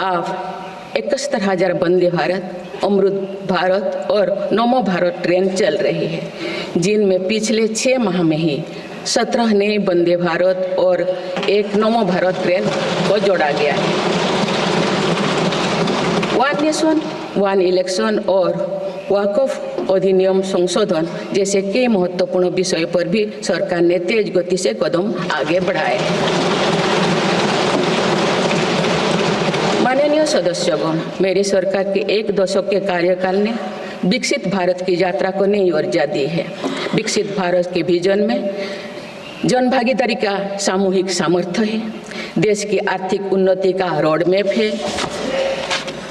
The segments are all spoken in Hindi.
अब 71,000 वंदे भारत, अमृत भारत और नमो भारत ट्रेन चल रही है, जिनमें पिछले 6 माह में ही 17 नए वंदे भारत और एक नमो भारत ट्रेन को जोड़ा गया है। वन नेशन वन इलेक्शन और वक्फ अधिनियम संशोधन जैसे कई महत्वपूर्ण विषय पर भी सरकार ने तेज गति से कदम आगे बढ़ाए हैं। माननीय सदस्यगण, मेरी सरकार के 1 दशक के कार्यकाल ने विकसित भारत की यात्रा को नई ऊर्जा दी है। विकसित भारत के विजन में जन भागीदारी का सामूहिक सामर्थ्य है, देश की आर्थिक उन्नति का रोड मैप है,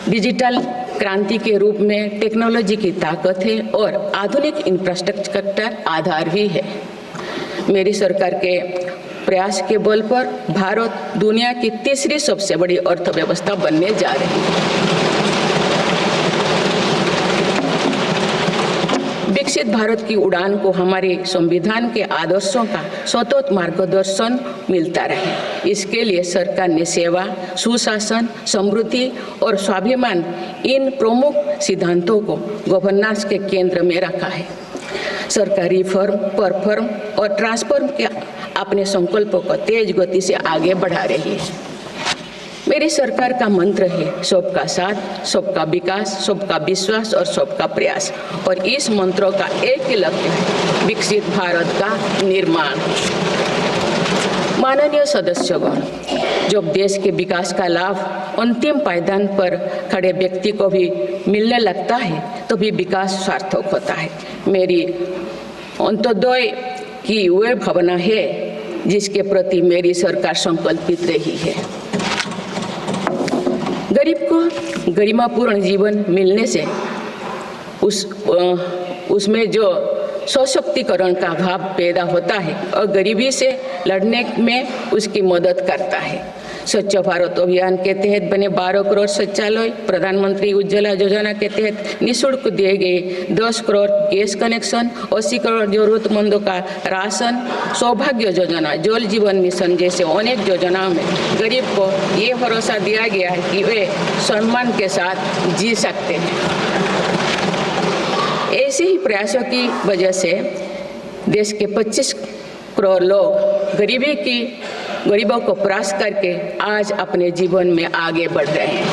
डिजिटल क्रांति के रूप में टेक्नोलॉजी की ताकत है और आधुनिक इंफ्रास्ट्रक्चर आधार भी है। मेरी सरकार के प्रयास के बल पर भारत दुनिया की तीसरी सबसे बड़ी अर्थव्यवस्था बनने जा रही है। विकसित भारत की उड़ान को हमारे संविधान के आदर्शों का सतत मार्गदर्शन मिलता रहे, इसके लिए सरकार ने सेवा, सुशासन, समृद्धि और स्वाभिमान इन प्रमुख सिद्धांतों को गवर्नेंस के केंद्र में रखा है। सरकार रिफॉर्म, परफॉर्म और ट्रांसफॉर्म के अपने संकल्पों को तेज गति से आगे बढ़ा रही है। मेरी सरकार का मंत्र है सबका साथ, सबका विकास, सबका विश्वास और सबका प्रयास, और इस मंत्रों का एक ही लक्ष्य है, विकसित भारत का निर्माण। माननीय सदस्यगण, जब देश के विकास का लाभ अंतिम पायदान पर खड़े व्यक्ति को भी मिलने लगता है तो भी विकास सार्थक होता है। मेरी अंत्योदय की वह भावना है जिसके प्रति मेरी सरकार संकल्पित रही है। गरीब को गरिमापूर्ण जीवन मिलने से उसमें जो सशक्तिकरण का भाव पैदा होता है और गरीबी से लड़ने में उसकी मदद करता है। स्वच्छ भारत अभियान के तहत बने 12 करोड़ शौचालय, प्रधानमंत्री उज्ज्वला योजना के तहत निःशुल्क दिए गए 10 करोड़ गैस कनेक्शन, 80 करोड़ जरूरतमंदों का राशन, सौभाग्य योजना, जल जीवन मिशन जैसे अनेक योजनाओं में गरीब को ये भरोसा दिया गया है कि वे सम्मान के साथ जी सकते हैं। ऐसे ही प्रयासों की वजह से देश के 25 करोड़ लोग गरीबों को परास्त करके आज अपने जीवन में आगे बढ़ रहे हैं।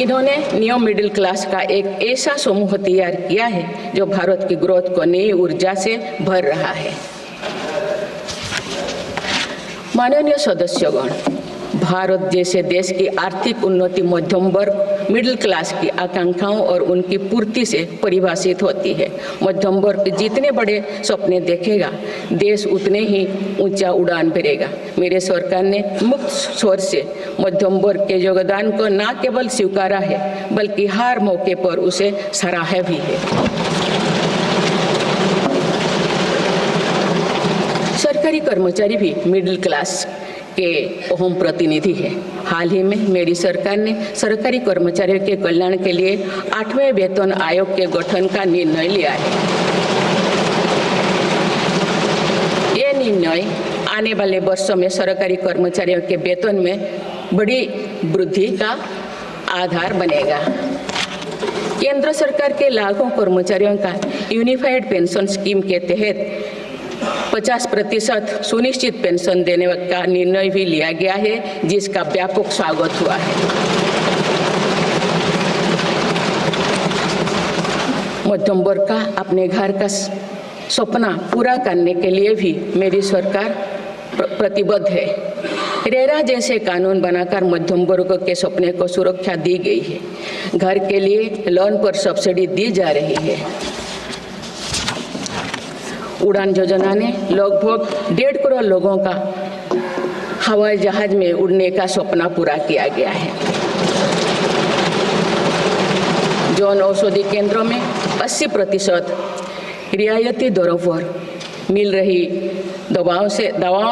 इन्होंने न्यू मिडिल क्लास का एक ऐसा समूह तैयार किया है जो भारत की ग्रोथ को नई ऊर्जा से भर रहा है। माननीय सदस्यगण, भारत जैसे देश की आर्थिक उन्नति मध्यम वर्ग मिडिल क्लास की आकांक्षाओं और उनकी पूर्ति से परिभाषित होती है। मध्यम वर्ग जितने बड़े सपने देखेगा, देश उतने ही ऊंचा उड़ान भरेगा। मेरे सरकार ने मुक्त स्वर से मध्यम वर्ग के योगदान को न केवल स्वीकारा है बल्कि हर मौके पर उसे सराहा भी है। सरकारी कर्मचारी भी मिडिल क्लास के अहम प्रतिनिधि है। हाल ही में मेरी सरकार ने सरकारी कर्मचारियों के कल्याण के लिए 8वें वेतन आयोग के गठन का निर्णय लिया है। ये निर्णय आने वाले वर्षों में सरकारी कर्मचारियों के वेतन में बड़ी वृद्धि का आधार बनेगा। केंद्र सरकार के लाखों कर्मचारियों का यूनिफाइड पेंशन स्कीम के तहत 50% सुनिश्चित पेंशन देने का निर्णय भी लिया गया है, जिसका व्यापक स्वागत हुआ है। मध्यम वर्ग का अपने घर का सपना पूरा करने के लिए भी मेरी सरकार प्रतिबद्ध है। रेरा जैसे कानून बनाकर मध्यम वर्ग के सपने को सुरक्षा दी गई है। घर के लिए लोन पर सब्सिडी दी जा रही है। उड़ान योजना ने लगभग 1.5 करोड़ लोगों का हवाई जहाज में उड़ने का सपना पूरा किया गया है। जन औषधि केंद्रों में 80% रियायती दरों पर मिल रही दवाओं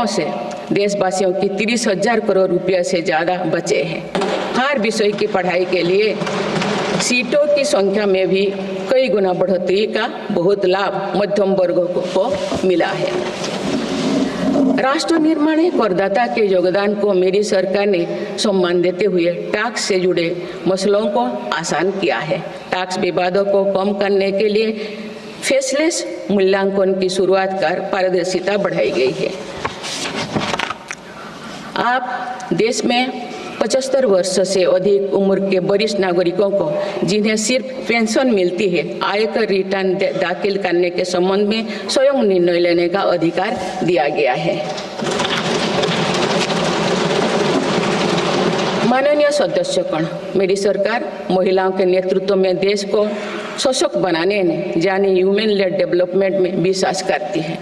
से देशवासियों की 30,000 करोड़ रुपये से ज़्यादा बचे हैं। हर विषय की पढ़ाई के लिए सीटों की संख्या में भी कई गुना बढ़ोतरी का बहुत लाभ मध्यम वर्ग को मिला है। राष्ट्र निर्माण में करदाता के योगदान को मेरी सरकार ने सम्मान देते हुए टैक्स से जुड़े मसलों को आसान किया है। टैक्स विवादों को कम करने के लिए फेसलेस मूल्यांकन की शुरुआत कर पारदर्शिता बढ़ाई गई है। आप देश में 75 वर्ष से अधिक उम्र के वरिष्ठ नागरिकों को जिन्हें सिर्फ पेंशन मिलती है, आयकर रिटर्न दाखिल करने के संबंध में स्वयं निर्णय लेने का अधिकार दिया गया है। माननीय सदस्यगण, मेरी सरकार महिलाओं के नेतृत्व में देश को सशक्त बनाने में यानी ह्यूमन लेड डेवलपमेंट में विश्वास करती है।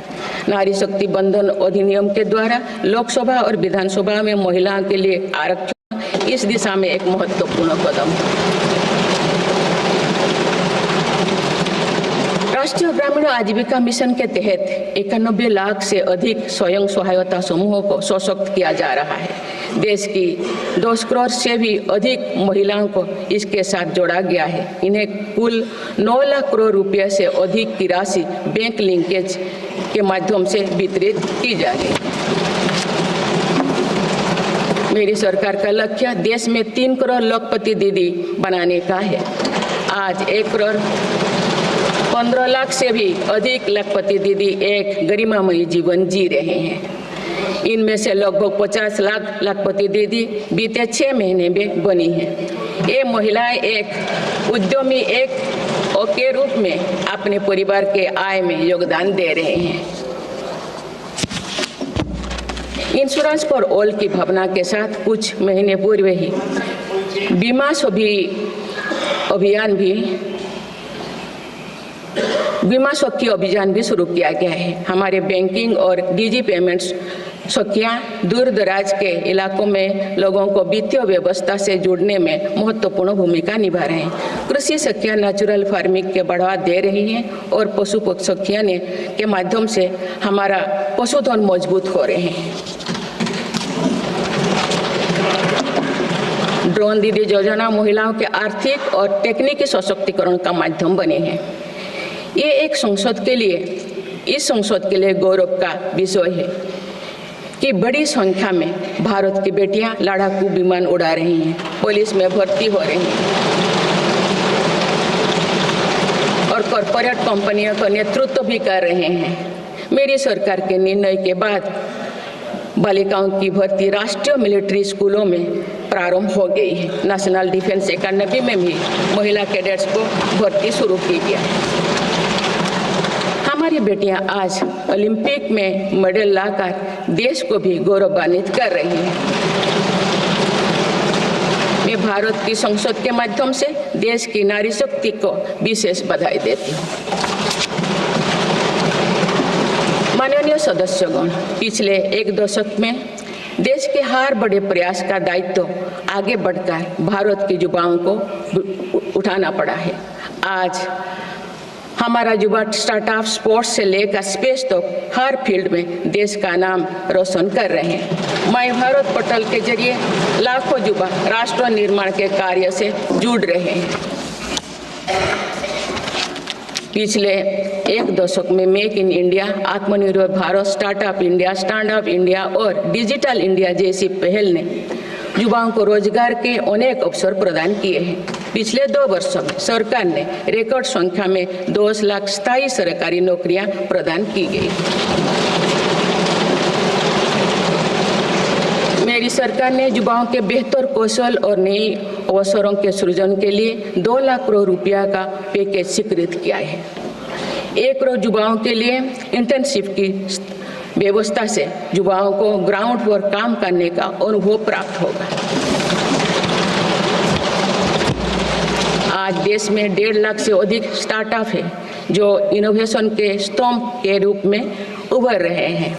नारी शक्ति बंधन अधिनियम के द्वारा लोकसभा और विधानसभा में महिलाओं के लिए आरक्षण इस दिशा में एक महत्वपूर्ण कदम है। राष्ट्रीय ग्रामीण आजीविका मिशन के तहत 91 लाख से अधिक स्वयं सहायता समूहों को सशक्त किया जा रहा है। देश की 2 करोड़ से भी अधिक महिलाओं को इसके साथ जोड़ा गया है। इन्हें कुल 9 लाख करोड़ रुपये से अधिक की राशि बैंक लिंकेज के माध्यम से वितरित की जा रही है। मेरी सरकार का लक्ष्य देश में 3 करोड़ लखपति दीदी बनाने का है। आज 1 करोड़ 15 लाख से भी अधिक लखपति दीदी एक गरिमामयी जीवन जी रहे हैं। इनमें से लगभग 50 लाख लखपति दीदी बीते 6 महीने में बनी हैं। ये महिलाएं एक उद्यमी के रूप में अपने परिवार के आय में योगदान दे रहे हैं। इंश्योरेंस फॉर ऑल की भावना के साथ कुछ महीने पूर्व ही बीमा सखी अभियान भी शुरू किया गया है। हमारे बैंकिंग और डिजी पेमेंट्स सखियां दूर दराज के इलाकों में लोगों को वित्तीय व्यवस्था से जुड़ने में महत्वपूर्ण भूमिका निभा रहे हैं। कृषि सखियां नेचुरल फार्मिंग के बढ़ावा दे रही हैं और पशु सखियां के माध्यम से हमारा पशुधन मजबूत हो रहे हैं। ड्रोन दीदी योजना महिलाओं के आर्थिक और तकनीकी सशक्तिकरण का माध्यम बने हैं। ये इस संसद के लिए गौरव का विषय है कि बड़ी संख्या में भारत की बेटियां लड़ाकू विमान उड़ा रही हैं, पुलिस में भर्ती हो रही हैं और कॉरपोरेट कंपनियों का नेतृत्व भी कर रहे हैं। मेरी सरकार के निर्णय के बाद बालिकाओं की भर्ती राष्ट्रीय मिलिट्री स्कूलों में प्रारंभ हो गई है। नेशनल डिफेंस एकेडमी में भी महिला कैडेट्स को भर्ती शुरू की गई है। हमारी बेटियां आज ओलंपिक में मेडल लाकर देश को भी गौरवान्वित कर रही हैं। मैं भारत की संसद के माध्यम से देश की नारी शक्ति को विशेष बधाई देती हूँ। माननीय सदस्यगण, पिछले 1 दशक में देश के हर बड़े प्रयास का दायित्व आगे बढ़कर भारत के युवाओं को उठाना पड़ा है। आज हमारा युवा स्टार्टअप स्पोर्ट्स से लेकर स्पेस तक हर फील्ड में देश का नाम रोशन कर रहे हैं। माय भारत पोर्टल के जरिए लाखों युवा राष्ट्र निर्माण के कार्य से जुड़ रहे हैं। पिछले 1 दशक में मेक इन इंडिया, आत्मनिर्भर Bharat, startup India, stand up India और डिजिटल इंडिया जैसी पहल ने युवाओं को रोजगार के अनेक अवसर प्रदान किए हैं। पिछले 2 वर्षों में सरकार ने रिकॉर्ड संख्या में 10 लाख स्थायी सरकारी नौकरियां प्रदान की गई। मेरी सरकार ने युवाओं के बेहतर कौशल और नए अवसरों के सृजन के लिए 2 लाख करोड़ रुपया का पैकेज स्वीकृत किया है। 1 करोड़ युवाओं के लिए इंटर्नशिप की व्यवस्था से युवाओं को ग्राउंड पर काम करने का अनुभव प्राप्त होगा। आज देश में 1.5 लाख से अधिक स्टार्टअप है जो इनोवेशन के स्तंभ के रूप में उभर रहे हैं।